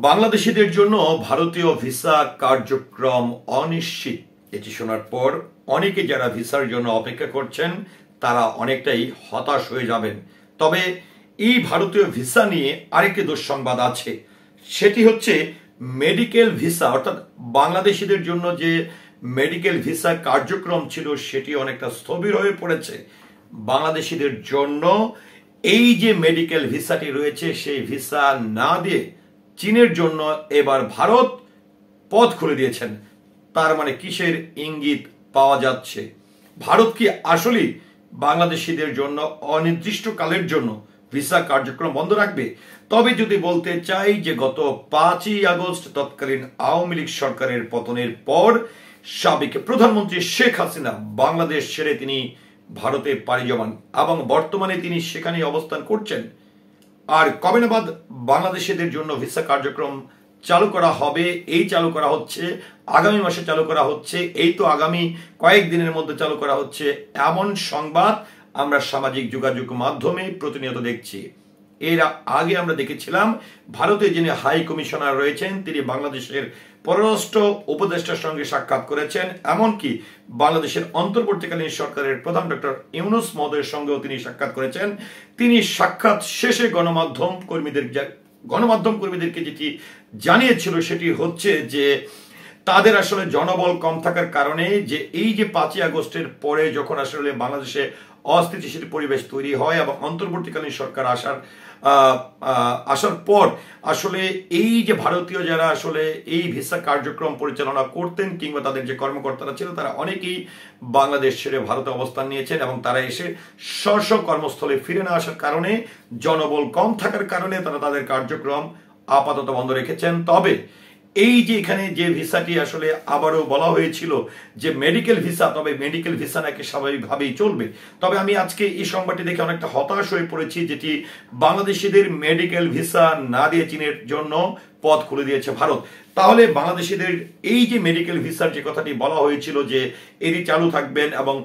বাংলাদেশিদের জন্য ভারতীয় ভিসা কার্যক্রম অনিশ্চিত। এটি শোনার পর অনেকে যারা ভিসার জন্য অপেক্ষা করছেন তারা অনেকটাই হতাশ হয়ে যাবেন। তবে এই ভারতীয় ভিসা নিয়ে আরেকটি দুঃসংবাদ আছে, সেটি হচ্ছে মেডিকেল ভিসা, অর্থাৎ বাংলাদেশিদের জন্য যে মেডিকেল ভিসা কার্যক্রম ছিল সেটি অনেকটা স্থবির হয়ে পড়েছে। বাংলাদেশিদের জন্য এই যে মেডিকেল ভিসাটি রয়েছে সেই ভিসা না দিয়ে চীনের জন্য এবার ভারত পথ খুলে দিয়েছেন। তার মানে কিসের ইঙ্গিত পাওয়া যাচ্ছে? ভারত কি আসলেই বাংলাদেশিদের জন্য অনির্দিষ্টকালের জন্য ভিসা কার্যক্রম বন্ধ রাখবে? তবে যদি বলতে চাই যে গত 5ই আগস্ট তৎকালীন আওয়ামী লীগ সরকারের পতনের পর সাবেক প্রধানমন্ত্রী শেখ হাসিনা বাংলাদেশ ছেড়ে তিনি ভারতে পাড়ি জমান এবং বর্তমানে তিনি সেখানে অবস্থান করছেন। আর কবে নাগাদ বাংলাদেশিদের জন্য ভিসা কার্যক্রম চালু করা হবে? এই চালু করা হচ্ছে, আগামী মাসে চালু করা হচ্ছে, এই তো আগামী কয়েকদিনের মধ্যে চালু করা হচ্ছে, এমন সংবাদ আমরা সামাজিক যোগাযোগ মাধ্যমে প্রতিনিয়ত দেখছি। এর আগে আমরা দেখেছিলাম ভারতের যিনি হাই কমিশনার রয়েছেন তিনি বাংলাদেশের পররাষ্ট্র উপদেষ্টার সঙ্গে সাক্ষাৎ করেছেন, এমনকি বাংলাদেশের অন্তর্বর্তীকালীন সরকারের প্রধান ডক্টর ইউনূস মহোদয়ের সঙ্গেও তিনি সাক্ষাৎ করেছেন। তিনি সাক্ষাৎ শেষে গণমাধ্যম কর্মীদেরকে যেটি জানিয়েছিল সেটি হচ্ছে যে তাদের আসলে জনবল কম থাকার কারণে যে এই যে 5ই আগস্টের পরে যখন আসলে বাংলাদেশে অস্থিতিশীল পরিবেশ তৈরি হয় এবং অন্তর্বর্তীকালীন সরকার আসার পর আসলে এই যে ভারতীয় যারা আসলে এই ভিসা কার্যক্রম পরিচালনা করতেন কিংবা তাদের যে কর্মকর্তারা ছিল তারা অনেকেই বাংলাদেশ ছেড়ে ভারতে অবস্থান নিয়েছেন এবং তারা এসে স্ব কর্মস্থলে ফিরে না আসার কারণে জনবল কম থাকার কারণে তারা তাদের কার্যক্রম আপাতত বন্ধ রেখেছেন। তবে এই যে এখানে যে ভিসাটি আসলে আবারও বলা হয়েছিল যে মেডিকেল ভিসা, তবে মেডিকেল ভিসা নাকি স্বাভাবিকভাবেই চলবে। তবে আমি আজকে এই সংবাদটি দেখে অনেকটা হতাশ হয়ে পড়েছি, যেটি বাংলাদেশিদের মেডিকেল ভিসা না দিয়ে চীনের জন্য পথ খুলে দিয়েছে ভারত। তাহলে বাংলাদেশিদের এই যে মেডিকেল ভিসার যে কথাটি বলা হয়েছিল যে এটি চালু থাকবেন এবং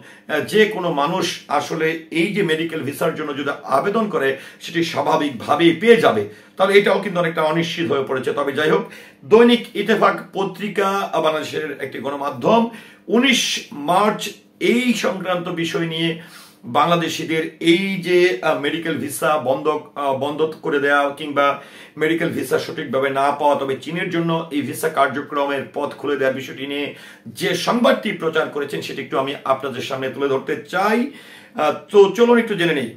যে কোনো মানুষ আসলে এই যে মেডিকেল ভিসার জন্য যদি আবেদন করে সেটি স্বাভাবিকভাবেই পেয়ে যাবে, তাহলে এটাও কিন্তু অনেকটা অনিশ্চিত হয়ে পড়েছে। তবে যাই হোক, দৈনিক ইত্তেফাক পত্রিকা বাংলাদেশের একটি গণমাধ্যম 19 মার্চ এই সংক্রান্ত বিষয় নিয়ে বাংলাদেশিদের এই যে মেডিকেল ভিসা বন্ধ করে দেওয়া কিংবা মেডিকেল ভিসা সঠিকভাবে না পাওয়া, তবে চীনের জন্য এই ভিসা কার্যক্রমের পথ খুলে দেওয়ার বিষয়টি নিয়ে যে সংবাদটি প্রচার করেছেন সেটি একটু আমি আপনাদের সামনে তুলে ধরতে চাই। তো চলুন একটু জেনে নেই।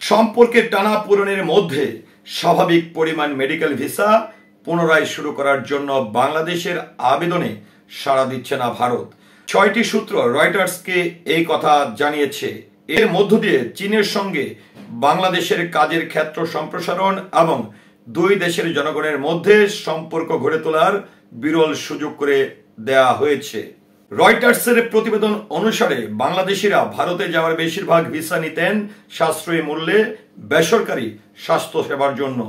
সম্পর্কের টানাপোড়েনের মধ্যে স্বাভাবিক পরিমাণ মেডিকেল ভিসা পুনরায় শুরু করার জন্য বাংলাদেশের আবেদনে সাড়া দিচ্ছে না ভারত। 6টি সূত্র রয়টার্সকে এই কথা জানিয়েছে। এর মধ্য দিয়ে চীনের সঙ্গে বাংলাদেশের কাজের ক্ষেত্র সম্প্রসারণ এবং দুই দেশের জনগণের মধ্যে সম্পর্ক গড়ে তোলার বিরল সুযোগ করে দেয়া হয়েছে। রয়টার্সের প্রতিবেদন অনুসারে বাংলাদেশিরা ভারতে যাওয়ার বেশিরভাগ ভিসা নিতেন সাশ্রয়ী মূল্যে বেসরকারি স্বাস্থ্য সেবার জন্য।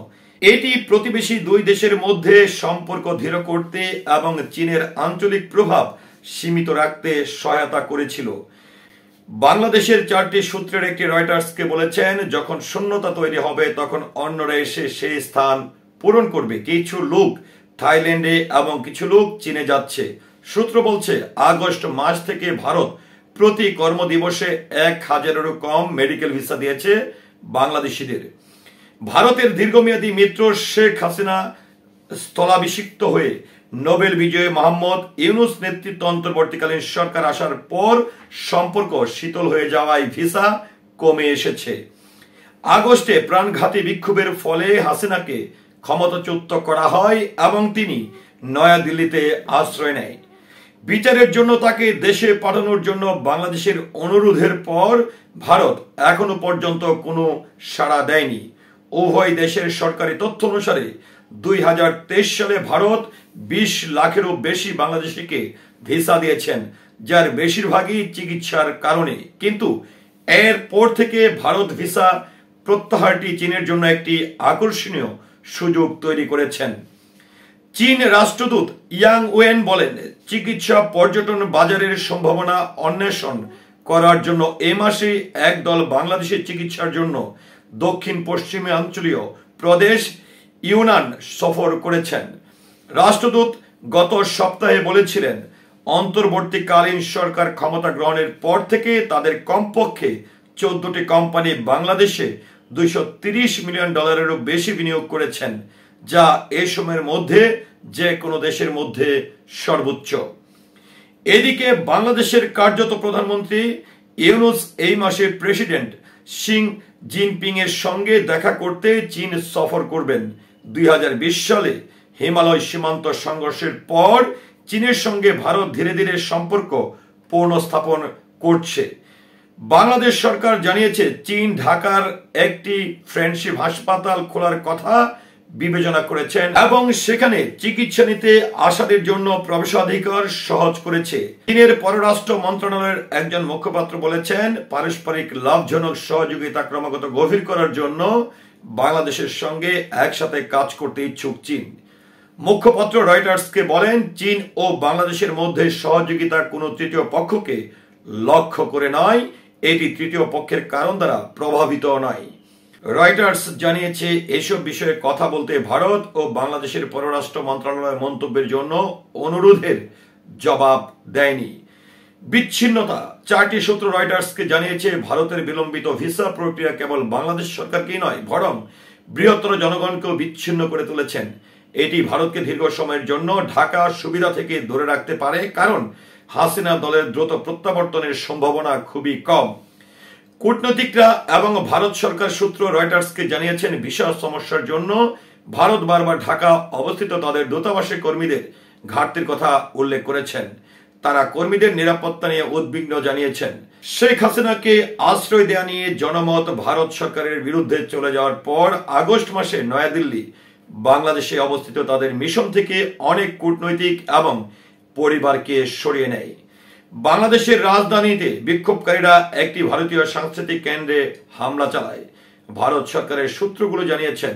এটি প্রতিবেশী দুই দেশের মধ্যে সম্পর্ক দৃঢ় করতে এবং চীনের আঞ্চলিক প্রভাব সীমিত রাখতে সহায়তা করেছিল। বাংলাদেশের 4টি সূত্রের একটি রয়টার্সকে বলেছেন, যখন শূন্যতা তৈরি হবে তখন অন্যরা এসে সেই স্থান পূরণ করবে। কিছু লোক থাইল্যান্ডে এবং কিছু লোক চীনে যাচ্ছে। সূত্র বলছে আগস্ট মাস থেকে ভারত প্রতি কর্মদিবসে 1000-এরও কম মেডিকেল ভিসা দিয়েছে বাংলাদেশিদের। ভারতের দীর্ঘমেয়াদী মিত্র শেখ হাসিনা স্থলাভিষিক্ত হয়ে নোবেল বিজয়ী মোহাম্মদ ইউনূস নেতৃত্ব অন্তর্বর্তীকালীন সরকার আসার পর সম্পর্ক শীতল হয়ে যাওয়ায় ভিসা কমে এসেছে। আগস্টে প্রাণঘাতী বিক্ষোভের ফলে হাসিনাকে ক্ষমতাচ্যুত করা হয় এবং তিনি নয়াদিল্লিতে আশ্রয় নেয়। বিচারের জন্য তাকে দেশে পাঠানোর জন্য বাংলাদেশের অনুরোধের পর ভারত এখনো পর্যন্ত কোনো সাড়া দেয়নি। উভয় দেশের সরকারি তথ্য অনুসারে 2023 সালে ভারত 20 লাখেরও বেশি বাংলাদেশিকে ভিসা দিয়েছেন, যার বেশিরভাগই চিকিৎসার কারণে। কিন্তু এরপর থেকে ভারত ভিসা প্রত্যাহারটি চীনের জন্য একটি আকর্ষণীয় সুযোগ তৈরি করেছেন। চীন রাষ্ট্রদূত ইয়াং ওয়েন বলেন, চিকিৎসা পর্যটন বাজারের সম্ভাবনা অন্বেষণ করার জন্য এ মাসে একদল বাংলাদেশের চিকিৎসার জন্য দক্ষিণ পশ্চিমাঞ্চলীয় প্রদেশ ইউনান সফর করেছেন। রাষ্ট্রদূত গত সপ্তাহে বলেছিলেন, অন্তর্বর্তীকালীন সরকার ক্ষমতা গ্রহণের পর থেকে তাদের কমপক্ষে 14টি কোম্পানি বাংলাদেশে $230 মিলিয়ন বেশি বিনিয়োগ করেছেন, যা এ সময়ের মধ্যে যে কোনো দেশের মধ্যে সর্বোচ্চ। এদিকে বাংলাদেশের কার্যত প্রধানমন্ত্রী ইউনূস এই মাসে প্রেসিডেন্ট শি জিনপিং এর সঙ্গে দেখা করতে চীন সফর করবেন। 2020 সালে হিমালয় সীমান্ত সংঘর্ষের পর চীনের সঙ্গে ভারত ধীরে ধীরে সম্পর্ক পুনঃস্থাপন করছে। বাংলাদেশ সরকার জানিয়েছে, চীন ঢাকার একটি ফ্রেন্ডশিপ হাসপাতাল খোলার কথা বিবেচনা করেছেন এবং সেখানে চিকিৎসা নিতে আসাদের জন্য প্রবেশাধিকার সহজ করেছে। চীনের পররাষ্ট্র মন্ত্রণালয়ের একজন মুখপাত্র বলেছেন, পারস্পরিক লাভজনক সহযোগিতা ক্রমাগত গভীর করার জন্য বাংলাদেশের সঙ্গে একসাথে কাজ করতে ইচ্ছুক চীন। মুখপাত্র রয়টার্সকে বলেন, চীন ও বাংলাদেশের মধ্যে সহযোগিতা কোনো তৃতীয় পক্ষকে লক্ষ্য করে নয়, এটি তৃতীয় পক্ষের কারণ দ্বারা প্রভাবিত নয়। রয়টার্স জানিয়েছে, এসব বিষয়ে কথা বলতে ভারত ও বাংলাদেশের পররাষ্ট্র মন্ত্রণালয়ের মন্তব্যের জন্য অনুরোধের জবাব দেয়নি। বিচ্ছিন্নতা। 4টি সূত্র রয়টার্সকে জানিয়েছে, ভারতের বিলম্বিত ভিসা প্রক্রিয়া কেবল বাংলাদেশ সরকারকেই নয়, বরং বৃহত্তর জনগণকেও বিচ্ছিন্ন করে তুলেছেন। এটি ভারতকে দীর্ঘ সময়ের জন্য ঢাকা সুবিধা থেকে দূরে রাখতে পারে, কারণ হাসিনা দলের দ্রুত প্রত্যাবর্তনের সম্ভাবনা খুবই কম। কূটনীতিকরা এবং ভারত সরকার সূত্র রয়টার্সকে জানিয়েছেন, ভিসা সমস্যার জন্য ভারত বারবার ঢাকা অবস্থিত তাদের দূতাবাসের কর্মীদের ঘাটতির কথা উল্লেখ করেছেন। তারা কর্মীদের নিরাপত্তা নিয়ে উদ্বিগ্ন জানিয়েছেন। শেখ হাসিনাকে আশ্রয় দেয়া নিয়ে জনমত ভারত সরকারের বিরুদ্ধে চলে যাওয়ার পর আগস্ট মাসে নয়াদিল্লি বাংলাদেশে অবস্থিত তাদের মিশন থেকে অনেক কূটনৈতিক এবং পরিবারকে সরিয়ে নেয়। বাংলাদেশের রাজধানীতে বিক্ষোভকারীরা একটি ভারতীয় সাংস্কৃতিক কেন্দ্রে হামলা চালায়। ভারত সরকারের সূত্রগুলো জানিয়েছেন,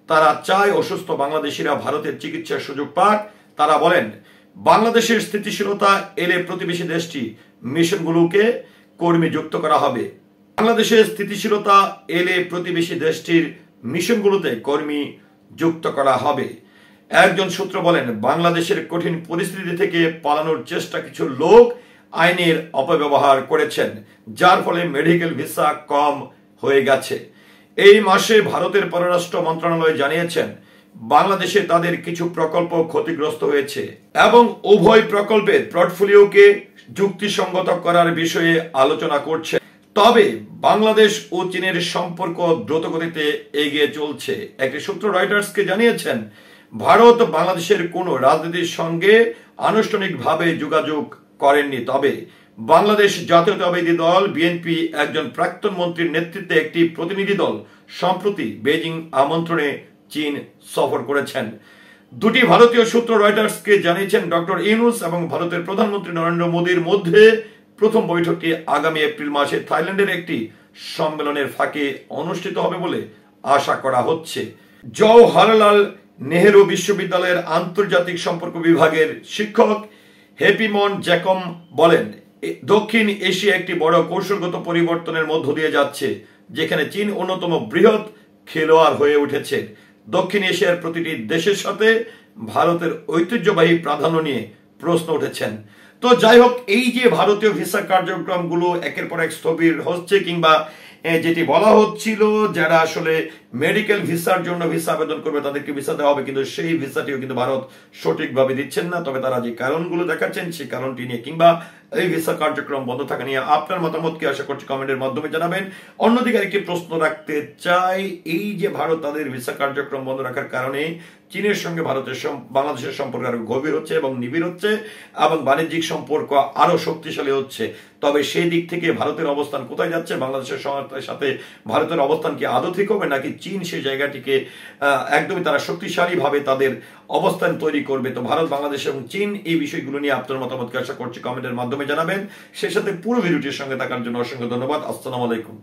তারা চায় অসুস্থ বাংলাদেশিরা ভারতের চিকিৎসার সুযোগ পাক। তারা বলেন, বাংলাদেশের স্থিতিশীলতা এলে প্রতিবেশী দেশটি মিশনগুলোকে কর্মী যুক্ত করা হবে। বাংলাদেশের স্থিতিশীলতা এলে প্রতিবেশী দেশটির মিশনগুলোতে কর্মী যুক্ত করা হবে। একজন সূত্র বলেন, বাংলাদেশের কঠিন পরিস্থিতি থেকে পালানোর চেষ্টা কিছু লোক আইনের অপব্যবহার করেছেন, যার ফলে মেডিকেল ভিসা কম হয়ে গেছে। এই মাসে ভারতের পররাষ্ট্র মন্ত্রণালয় জানিয়েছেন, বাংলাদেশে তাদের কিছু প্রকল্প ক্ষতিগ্রস্ত হয়েছে এবং উভয় প্রকল্পের পোর্টফোলিওকে যুক্তিসঙ্গত করার বিষয়ে আলোচনা করছে। তবে বাংলাদেশ ও চীনের সম্পর্ক দ্রুতগতিতে এগিয়ে চলছে। একটি সূত্র রয়টার্সকে জানিয়েছেন, ভারত বাংলাদেশের কোনো রাজনীতির সঙ্গে আনুষ্ঠানিকভাবে যোগাযোগ করেননি। তবে বাংলাদেশ জাতীয়তাবাদী দল বিএনপি একজন প্রাক্তন মন্ত্রীর নেতৃত্বে একটি প্রতিনিধি দল সম্প্রতি বেজিং আমন্ত্রণে চীন সফর করেছেন। দুটি ভারতীয় সূত্র রয়টার্সকে জানিয়েছেন, ডক্টর ইউনূস এবং ভারতের প্রধানমন্ত্রী নরেন্দ্র মোদীর মধ্যে প্রথম বৈঠকটি আগামী এপ্রিল মাসে থাইল্যান্ডের একটি সম্মেলনের ফাঁকে অনুষ্ঠিত হবে বলে আশা করা হচ্ছে। জওহরলাল নেহেরু বিশ্ববিদ্যালয়ের আন্তর্জাতিক সম্পর্ক বিভাগের শিক্ষক হেপিমন জ্যাকম বলেন, দক্ষিণ এশিয়া একটি বড় কৌশলগত পরিবর্তনের মধ্য দিয়ে যাচ্ছে, যেখানে চীন অন্যতম বৃহৎ খেলোয়াড় হয়ে উঠেছে। দক্ষিণ এশিয়ার প্রতিটি দেশের সাথে ভারতের ঐতিহ্যবাহী প্রাধান্য নিয়ে প্রশ্ন উঠেছেন। তো যাই হোক, এই যে ভারতীয় ভিসা কার্যক্রমগুলো একের পর এক স্থবির হচ্ছে, কিংবা যেটি বলা হচ্ছিল যারা আসলে মেডিকেল ভিসার জন্য ভিসা আবেদন করবে তাদেরকে ভিসা দেওয়া হবে, কিন্তু সেই ভিসাটিও কিন্তু ভারত সঠিকভাবে দিচ্ছেন না। তবে তারা যে কারণগুলো দেখাচ্ছেন সেই কারণটি নিয়ে কিংবা এই ভিসা কার্যক্রম বন্ধ থাকা নিয়ে আপনার মতামত কি, আশা করছি কমেন্টের মাধ্যমে জানাবেন। অন্যদিকে আরেকটি প্রশ্ন রাখতে চাই, এই যে ভারত তাদের ভিসা কার্যক্রম বন্ধ রাখার কারণে চীনের সঙ্গে বাংলাদেশের সম্পর্ক আরো গভীর হচ্ছে এবং নিবিড় হচ্ছে এবং বাণিজ্যিক সম্পর্ক আরো শক্তিশালী হচ্ছে। তবে সেই দিক থেকে ভারতের অবস্থান কোথায় যাচ্ছে, বাংলাদেশের সাথে ভারতের অবস্থান কি আদৌ ঠিক হবে, নাকি চীন সেই জায়গাটিকে একদমই তারা শক্তিশালী ভাবে তাদের অবস্থান তৈরি করবে? তো ভারত, বাংলাদেশ এবং চীন এই বিষয়গুলো নিয়ে আপনার মতামতকে আশা করছি কমেন্টের মাধ্যমে জানাবেন। সেই সাথে পুরো ভিডিওটির সঙ্গে থাকার জন্য অসংখ্য ধন্যবাদ। আসসালামু আলাইকুম।